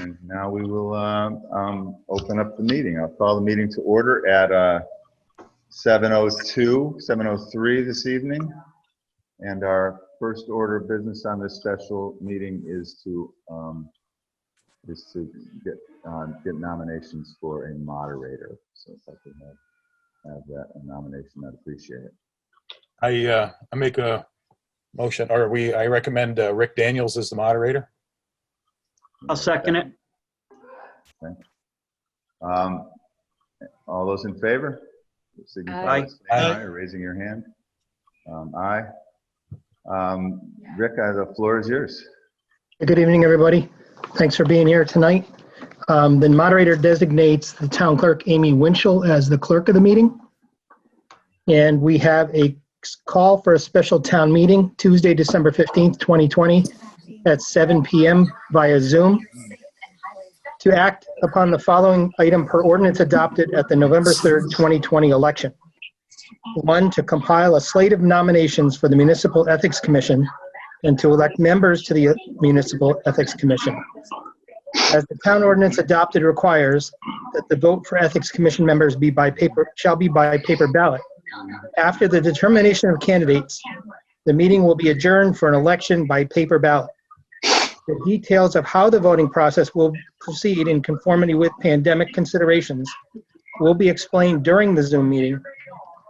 And now we will open up the meeting. I'll call the meeting to order at 7:03 this evening. And our first order of business on this special meeting is to get nominations for a moderator. So if I could have that nomination, I'd appreciate it. I make a motion, I recommend Rick Daniels as the moderator. I'll second it. Okay. All those in favor? Signify by saying aye or raising your hand. Aye. Rick, the floor is yours. Good evening, everybody. Thanks for being here tonight. The moderator designates the town clerk, Amy Winchell, as the clerk of the meeting. And we have a call for a special town meeting, Tuesday, December 15th, 2020, at 7 p.m. via Zoom, to act upon the following item per ordinance adopted at the November 3rd, 2020 election. 1, to compile a slate of nominations for the Municipal Ethics Commission and to elect members to the Municipal Ethics Commission. As the town ordinance adopted requires that the vote for Ethics Commission members shall be by paper ballot. After the determination of candidates, the meeting will be adjourned for an election by paper ballot. The details of how the voting process will proceed in conformity with pandemic considerations will be explained during the Zoom meeting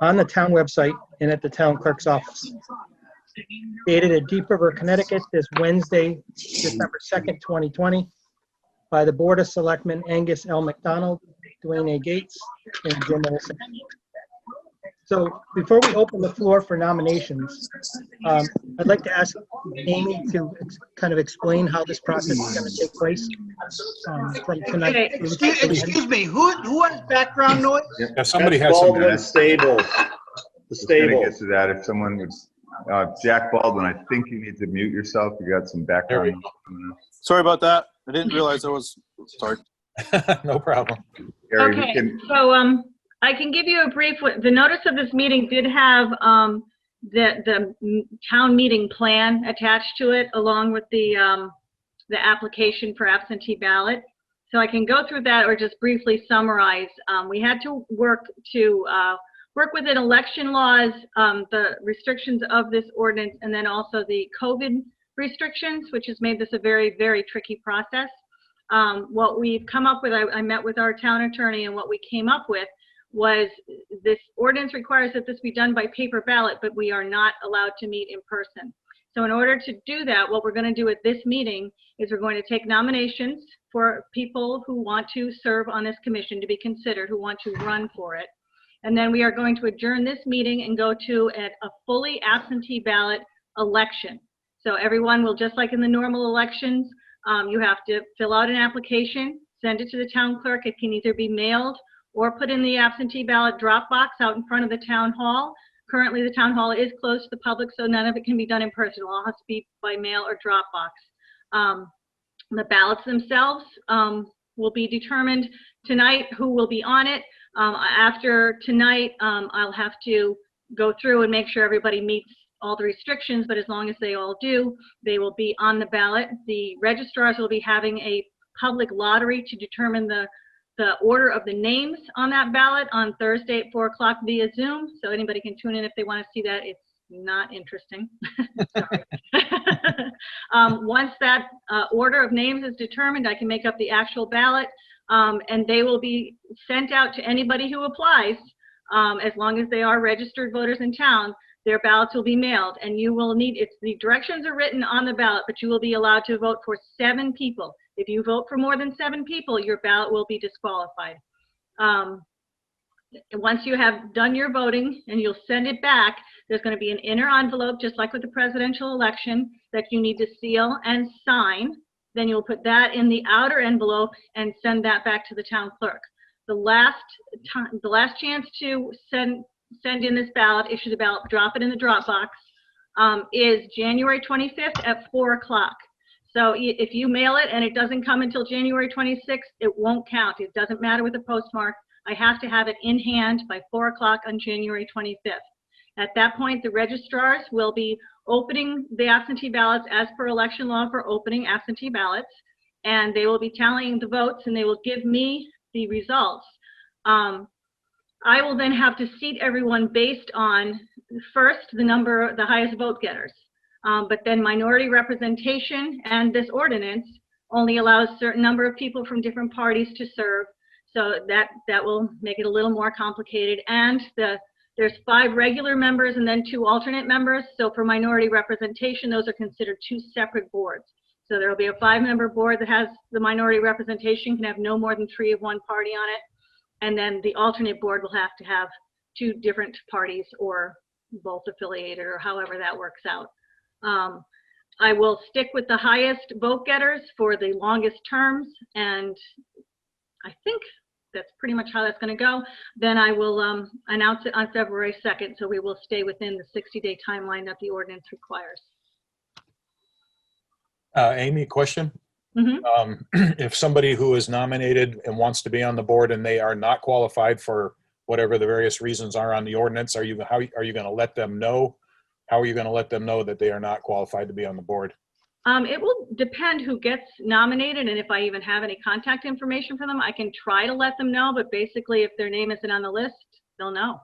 on the town website and at the town clerk's office. Dated at Deep River, Connecticut, this Wednesday, December 2nd, 2020, by the Board of Selectmen Angus L. McDonald, Dwayne A. Gates, and Jim Olson. So before we open the floor for nominations, I'd like to ask Amy to kind of explain how this process is going to take place from tonight. Okay, excuse me, who has background noise? Yeah, somebody That's has some. Baldwin Stables. The stable. Get to that. If someone would, Jack Baldwin, I think you need to mute yourself. You got some background. Sorry about that. I didn't realize I was. Sorry. No problem. Gary, Okay, so I can give you a brief. The notice of this meeting did have the town meeting plan attached to it, along with the application for absentee ballot. So I can go through that or just briefly summarize. We had to work within election laws, the restrictions of this ordinance, and then also the COVID restrictions, which has made this a very, very tricky process. What we've come up with, I met with our town attorney, and what we came up with was this ordinance requires that this be done by paper ballot, but we are not allowed to meet in person. So in order to do that, what we're going to do at this meeting is we're going to take nominations for people who want to serve on this commission, to be considered, who want to run for it. And then we are going to adjourn this meeting and go to a fully absentee ballot election. So everyone will, just like in the normal elections, you have to fill out an application, send it to the town clerk. It can either be mailed or put in the absentee ballot drop box out in front of the town hall. Currently, the town hall is closed to the public, so none of it can be done in person. It all has to be by mail or drop box. The ballots themselves will be determined tonight who will be on it. After tonight, I'll have to go through and make sure everybody meets all the restrictions, but as long as they all do, they will be on the ballot. The registrars will be having a public lottery to determine the order of the names on that ballot on Thursday at 4 o'clock via Zoom. So anybody can tune in if they want to see that. It's not interesting. Sorry. Once that order of names is determined, I can make up the actual ballot, and they will be sent out to anybody who applies. As long as they are registered voters in town, their ballots will be mailed, and you will need, the directions are written on the ballot, but you will be allowed to vote for 7 people. If you vote for more than 7 people, your ballot will be disqualified. Once you have done your voting and you'll send it back, there's going to be an inner envelope, just like with the presidential election, that you need to seal and sign. Then you'll put that in the outer envelope and send that back to the town clerk. The last chance to send in this ballot, issue the ballot, drop it in the drop box, is January 25th at 4 o'clock. So if you mail it and it doesn't come until January 26th, it won't count. It doesn't matter with the postmark. I have to have it in hand by 4 o'clock on January 25th. At that point, the registrars will be opening the absentee ballots as per election law for opening absentee ballots. and they will be tallying the votes, and they will give me the results. I will then have to seat everyone based on, first, the highest vote getters. But then minority representation and this ordinance only allows a certain number of people from different parties to serve. So that will make it a little more complicated. And there's 5 regular members and then 2 alternate members. So for minority representation, those are considered 2 separate boards. So there will be a 5-member board that has the minority representation, can have no more than 3 of one party on it. And then the alternate board will have to have 2 different parties or both affiliated, or however that works out. I will stick with the highest vote getters for the longest terms, and I think that's pretty much how that's going to go. Then I will announce it on February 2nd, so we will stay within the 60-day timeline that the ordinance requires. Amy, question? If somebody who is nominated and wants to be on the board and they are not qualified for whatever the various reasons are on the ordinance, how are you going to let them know? How are you going to let them know that they are not qualified to be on the board? It will depend who gets nominated, and if I even have any contact information for them. I can try to let them know, but basically if their name isn't on the list, they'll know.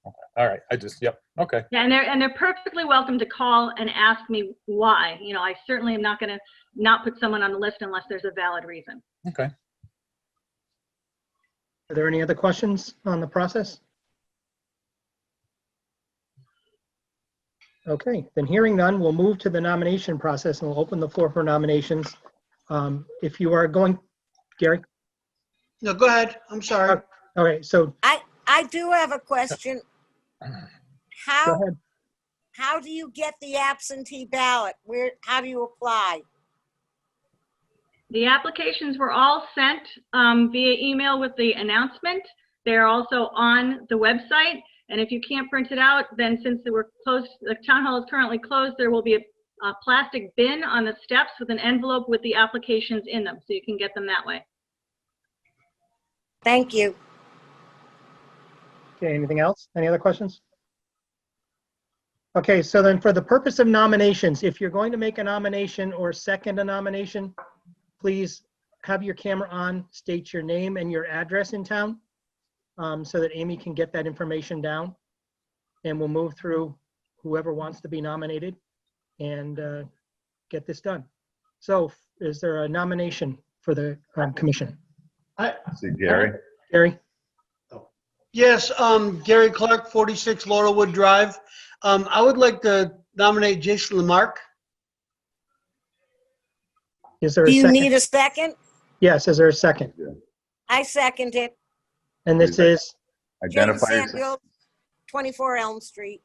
Okay. All right. Yep. Okay. Yeah, and they're perfectly welcome to call and ask me why. You know, I certainly am not going to not put someone on the list unless there's a valid reason. Okay. Are there any other questions on the process? Okay, then hearing none, we'll move to the nomination process and we'll open the floor for nominations. If you are going, Gary? No, go ahead. I'm sorry. All right, so I do have a question. go How ahead. do you get the absentee ballot? How do you apply? The applications were all sent via email with the announcement. They're also on the website. And if you can't print it out, then since they were closed, the town hall is currently closed, there will be a plastic bin on the steps with an envelope with the applications in them, so you can get them that way. Thank you. Okay, anything else? Any other questions? Okay, so then for the purpose of nominations, if you're going to make a nomination or second a nomination, please have your camera on, state your name and your address in town, so that Amy can get that information down. And we'll move through whoever wants to be nominated and get this done. So is there a nomination for the commission? See Gary? Gary? Yes, Gary Clark, 46 Laurelwood Drive. I would like to nominate Jason Lamarck. Is there a Do you second? need a second? Yes, is there a second? I second it. And this is, Jane Identify yourself. Samuel, 24 Elm Street.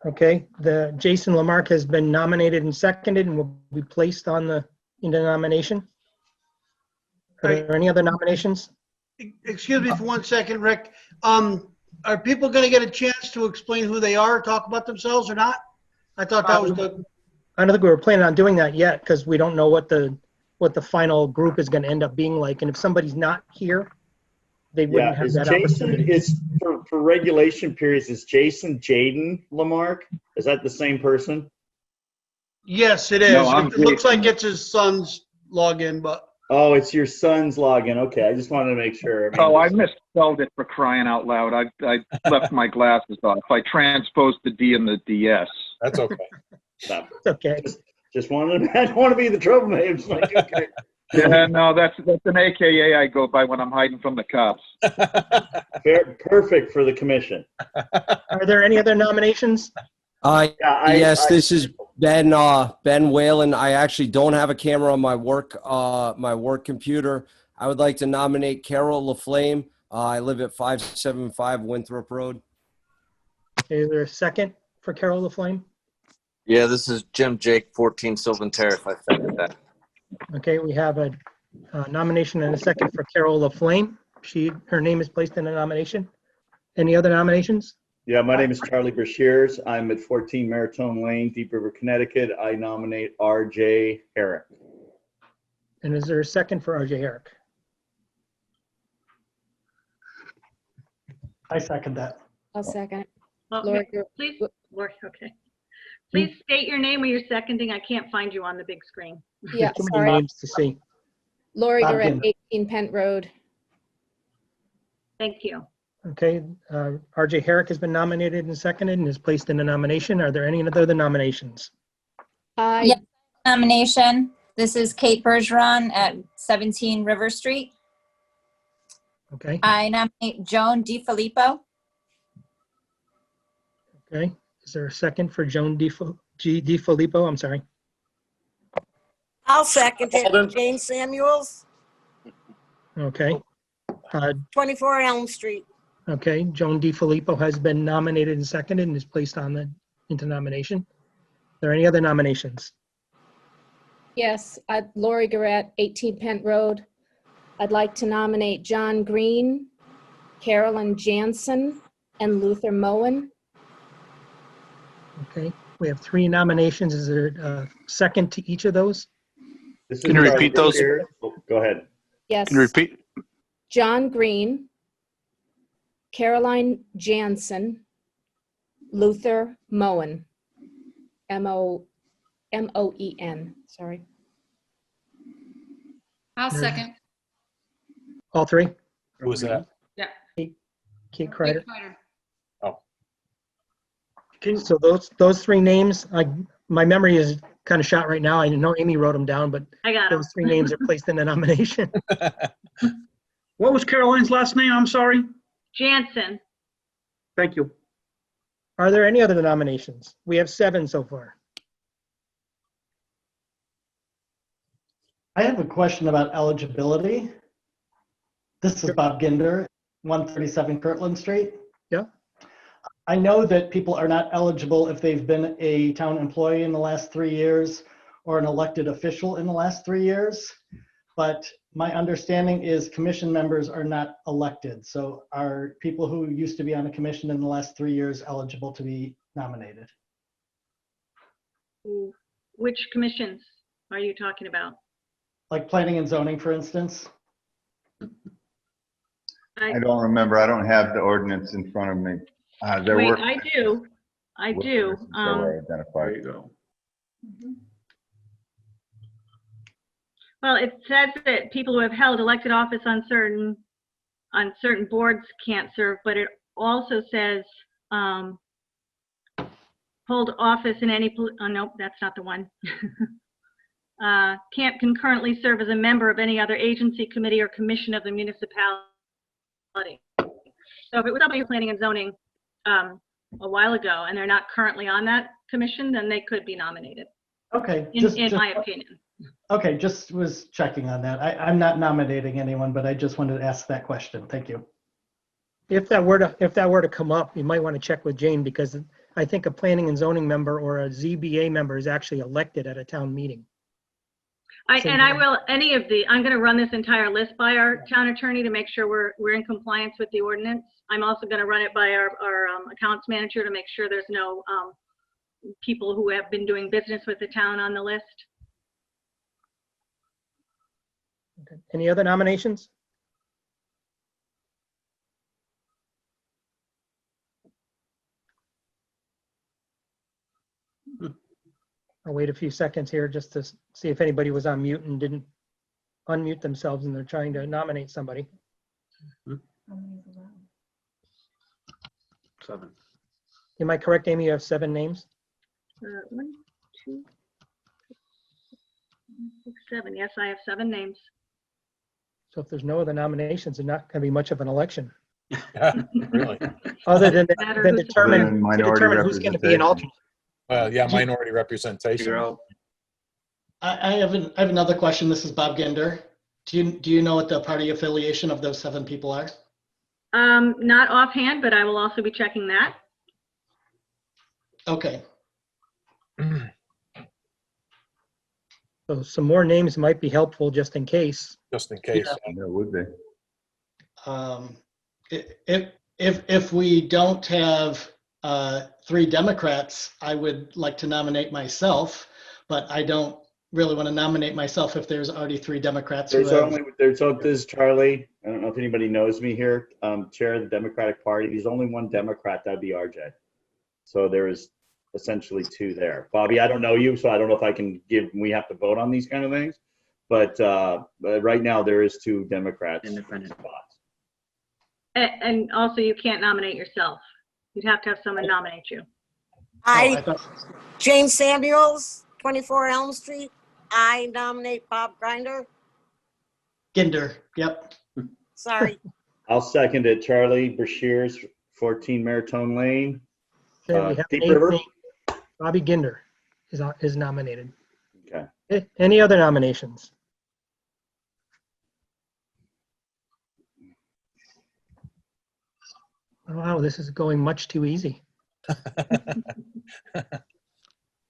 okay, the Jason Lamarck has been nominated and seconded and will be placed on the nomination. Are there any other nominations? Excuse me for 1 second, Rick. Are people going to get a chance to explain who they are, talk about themselves or not? I thought that was the, I don't think we were planning on doing that yet because we don't know what the final group is going to end up being like. And if somebody's not here, they wouldn't Yeah, have is that Jason, opportunity. is for regulation periods, is Jason Jaden Lamarck? Is that the same person? yes, it is. No, I'm It looks like it's his son's login, but Oh, it's your son's login. Okay, I just wanted to make sure. Oh, I misspelled it, for crying out loud. I left my glasses off. I transposed the D and the DS. That's okay. No, It's okay. just wanted. I don't want to be the troublemaker. It's like, okay. Yeah, no, that's an AKA I go by when I'm hiding from the cops. Perfect for the commission. Are there any other nominations? Yeah, This is Ben Whalen. I actually don't have a camera on my work computer. I would like to nominate Carol LaFlame. I live at 575 Winthrop Road. Is there a second for Carol LaFlame? Yeah, this is Jim Jake, 14 Sylvan Terrace. I second that. Okay, we have a nomination and a second for Carol LaFlame. Her name is placed in the nomination. Any other nominations? Yeah, my name is Charlie Brashears. I'm at 14 Maritone Lane, Deep River, Connecticut. I nominate R.J. Herrick. And is there a second for RJ Herrick? I second that. I'll second. Okay, please, Lori, okay. Please state your name when you're seconding. I can't find you on the big screen. Yeah, Too many sorry. names to see. Lori Bob Garrett, Ginder. 18 Pent Road. Thank you. Okay, RJ Herrick has been nominated and seconded and is placed in the nomination. Are there any other nominations? I, Nomination. This is Kate Bergeron at 17 River Street. Okay, I nominate Joan DiFilippo. okay. Is there a second for Joan DiFilippo? I'm sorry. I'll second Alden. it. Jane Samuels, Okay. 24 Elm Street. Okay, Joan DiFilippo has been nominated and seconded and is placed into nomination. Are there any other nominations? yes, Lori Garrett, 18 Pent Road. I'd like to nominate John Green, Carolyn Jansen, and Luther Moen. Okay, we have 3 nominations. Is there a second to each of those? This is Can you Charlie repeat those? Brashears. Oh, go ahead. Yes, Can you repeat? John Green, Caroline Jansen, Luther Moen, M-O-E-N, sorry. I'll second. All 3? Who was that? Yeah. Kate Kreider. Oh, So those 3 names, my memory is kind of shot right now. I know Amy wrote them down, but I got 'em. those 3 names are placed in the nomination. What was Caroline's last name? I'm sorry. Jansen. Thank you. Are there any other nominations? We have 7 so far. I have a question about eligibility. This is Bob Ginder, 137 Kirtland Street. Yeah. I know that people are not eligible if they've been a town employee in the last 3 years or an elected official in the last 3 years, but my understanding is commission members are not elected. So are people who used to be on a commission in the last 3 years eligible to be nominated? Which commissions are you talking about? Like planning and zoning, for instance? I don't remember. I don't have the ordinance in front of me. There Wait, were. I do. I do. Identified. There you go. Well, it says that people who have held elected office on certain boards can't serve, but it also says hold office in any, oh, nope, that's not the one. Can't concurrently serve as a member of any other agency, committee, or commission of the municipality. So if it was somebody who's planning and zoning a while ago and they're not currently on that commission, then they could be nominated. Okay. In my opinion. Okay, just was checking on that. I'm not nominating anyone, but I just wanted to ask that question. Thank you. If that were to come up, you might want to check with Jane, because I think a planning and zoning member or a ZBA member is actually elected at a town meeting. I'm going to run this entire list by our town attorney to make sure we're in compliance with the ordinance. I'm also going to run it by our accounts manager to make sure there's no people who have been doing business with the town on the list. Okay. Any other nominations? I'll wait a few seconds here just to see if anybody was on mute and didn't unmute themselves and they're trying to nominate somebody. 7. Am I correct, Amy? You have 7 names? 1, 2, 6, 7. Yes, I have 7 names. So if there's no other nominations, there's not going to be much of an election. Really? Other than Determine who's going to be an alternate. Yeah, minority representation. I have another question. This is Bob Ginder. Do you know what the party affiliation of those 7 people are? Not offhand, but I will also be checking that. Okay. So some more names might be helpful just in case. Just in case. Yeah, it would be. If we don't have 3 Democrats, I would like to nominate myself, but I don't really want to nominate myself if there's already 3 Democrats. This is Charlie. I don't know if anybody knows me here. Chair of the Democratic Party. There's only 1 Democrat. That'd be RJ. So there is essentially 2 there. Bobby, I don't know you, so I don't know if I can give. We have to vote on these kind of things, But right now, there is 2 Democrats. Independent. Spots. And also you can't nominate yourself. You'd have to have someone nominate you. Jane Samuels, 24 Elm Street. I nominate Bob Grinder. Ginder, yep. Sorry. I'll second it. Charlie Brashears, 14 Maritone Lane. Okay, we have Deep an River. eighth name. Bobby Ginder is nominated. Okay. Any other nominations? Wow, this is going much too easy.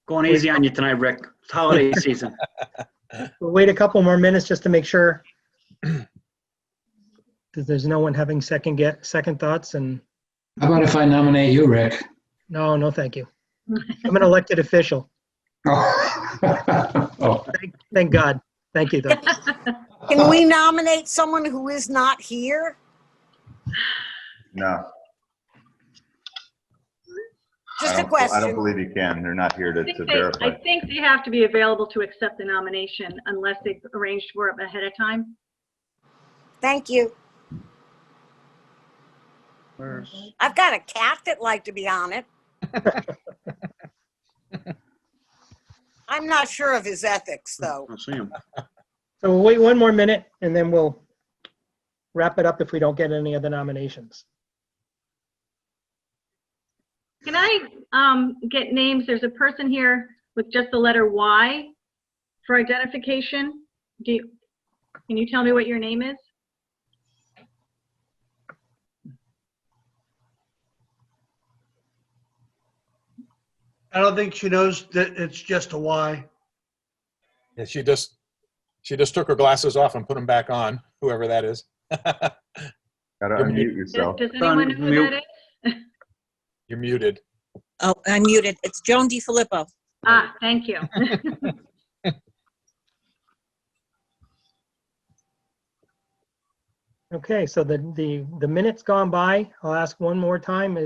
Going easy on you tonight, Rick. It's holiday season. We'll wait a couple more minutes just to make sure that there's no one having second thoughts. And How about if I nominate you, Rick? no, thank you. I'm an elected official. Oh. Thank God. Thank you, though. Can we nominate someone who is not here? No. Just I a don't question. believe you can. They're not here to verify. I think they have to be available to accept the nomination unless they've arranged for it ahead of time. Thank you. I've got a cat that'd like to be on it. I'm not sure of his ethics, though. I'll see him. So we'll wait one more minute and then we'll wrap it up if we don't get any other nominations. Can I get names? There's a person here with just the letter Y for identification. Can you tell me what your name is? I don't think she knows that it's just a Y. Yeah, she just took her glasses off and put them back on, whoever that is. Gotta unmute yourself. Does anyone know who that is? You're muted. Oh, I'm muted. It's Joan DiFilippo. Ah, thank you. Okay, so the minute's gone by. I'll ask one more time,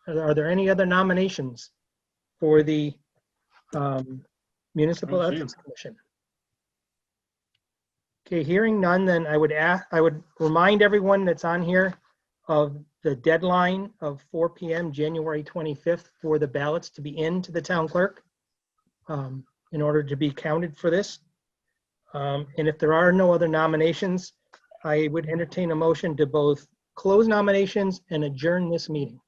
are there any other nominations for the Municipal Ethics Commission? Okay, hearing none, then I would remind everyone that's on here of the deadline of 4 p.m. January 25th for the ballots to be into the town clerk in order to be counted for this. And if there are no other nominations, I would entertain a motion to both close nominations and adjourn this meeting.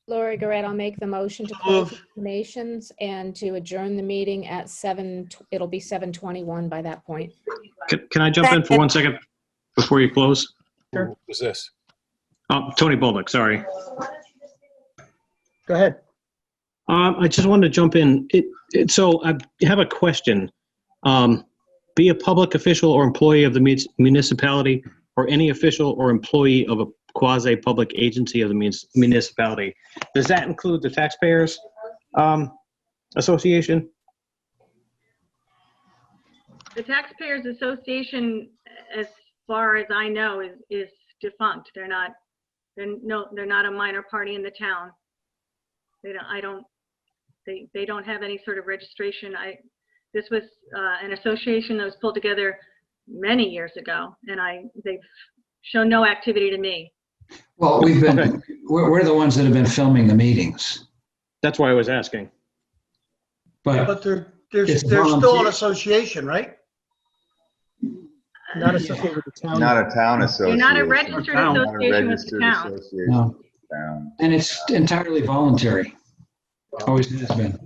Lori Garrett, I'll make the motion to close nominations and to adjourn the meeting at it'll be 7:21 by that point. Can I jump in for 1 second before you close? Sure. Who is this? Oh, Tony Bolduc, sorry. Go ahead. I just wanted to jump in. So I have a question. Be a public official or employee of the municipality or any official or employee of a quasi-public agency of the municipality. Does that include the taxpayers association? The Taxpayers Association, as far as I know, is defunct. They're not a minor party in the town. They don't have any sort of registration. This was an association that was pulled together many years ago, and they've shown no activity to me. Well, we're the ones that have been filming the meetings. That's why I was asking. But they're it's still an association, right? Not associated with the town. Not a town association. They're not a registered association with the town. No. Town. And it's entirely voluntary. Always has been.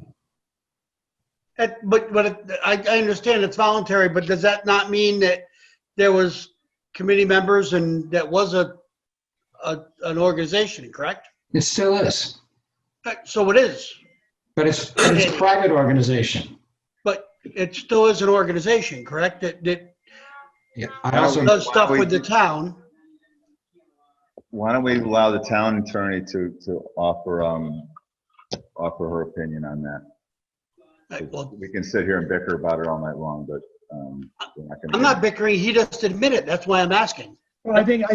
I understand it's voluntary, but does that not mean that there was committee members and that was an organization, correct? It still is. So it is. But it's a private organization. But it still is an organization, correct? That Yeah, I also does stuff with the town. Why don't we allow the town attorney to offer her opinion on that? We can sit here and bicker about it all night long, but we're not gonna. I'm not bickering. He just admitted. That's why I'm asking. Well, I think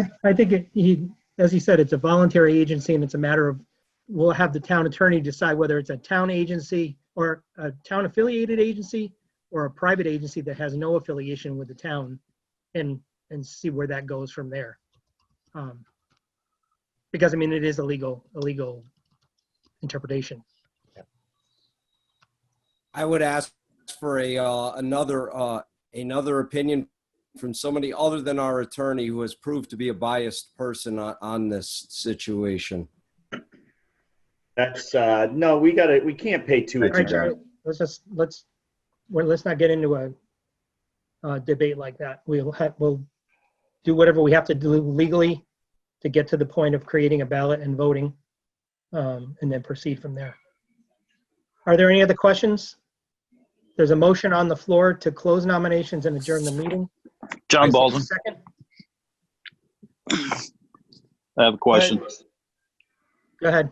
as he said, it's a voluntary agency, and it's a matter of, we'll have the town attorney decide whether it's a town agency or a town affiliated agency or a private agency that has no affiliation with the town and see where that goes from there. Because I mean, it is a legal interpretation. I would ask for another opinion from somebody other than our attorney who has proved to be a biased person on this situation. That's, no, we can't pay two All right, attorneys. Charlie, let's not get into a debate like that. We'll do whatever we have to do legally to get to the point of creating a ballot and voting, and then proceed from there. Are there any other questions? There's a motion on the floor to close nominations and adjourn the meeting. John Baldwin. Second. I have a question. Go ahead.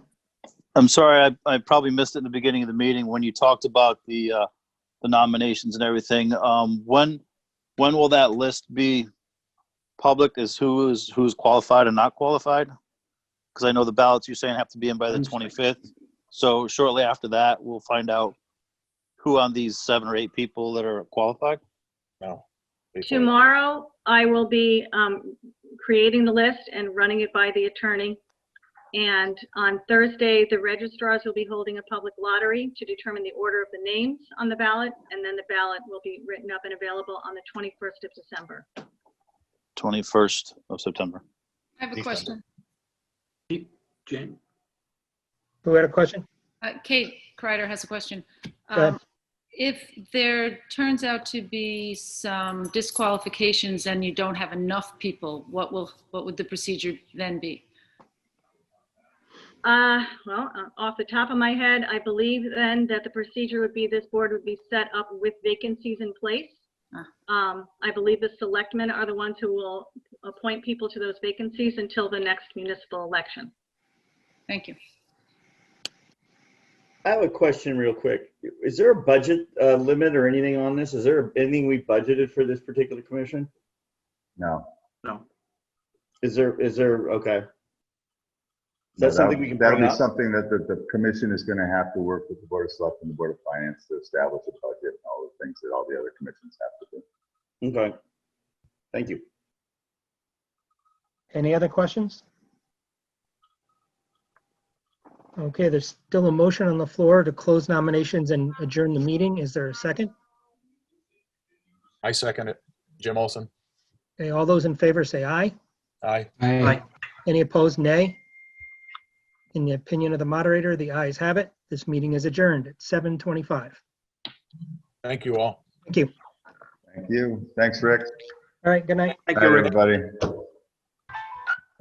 I'm sorry, I probably missed it in the beginning of the meeting when you talked about the nominations and everything. When will that list be public as who's qualified and not qualified? Because I know the ballots you're saying have to be in by the 25th. So shortly after that, we'll find out who on these 7 or 8 people that are qualified? No. Tomorrow, I will be creating the list and running it by the attorney. And on Thursday, the registrars will be holding a public lottery to determine the order of the names on the ballot. And then the ballot will be written up and available on the 21st of December. 21st of September. I have a question. Jane? Who had a question? Kate Kreider has a question. Go ahead. If there turns out to be some disqualifications and you don't have enough people, what would the procedure then be? Well, off the top of my head, I believe then that the procedure would be this board would be set up with vacancies in place. I believe the selectmen are the ones who will appoint people to those vacancies until the next municipal election. Thank you. I have a question real quick. Is there a budget limit or anything on this? Is there anything we budgeted for this particular commission? No. No. Is there, okay. Is No, that something we can that'll bring be up? something that the commission is going to have to work with the Board of Selectmen and the Board of Finance to establish a budget and all the things that all the other commissions have to do. Okay. Thank you. Any other questions? Okay, there's still a motion on the floor to close nominations and adjourn the meeting. Is there a second? I second it. Jim Olson. Okay, all those in favor say aye. Aye. Aye. Any opposed, nay? In the opinion of the moderator, the ayes have it. This meeting is adjourned at 7:25. Thank you all. Thank you. Thank you. Thanks, Rick. All right, good night. Thank you, everybody.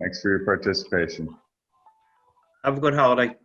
Thanks for your participation. Have a good holiday.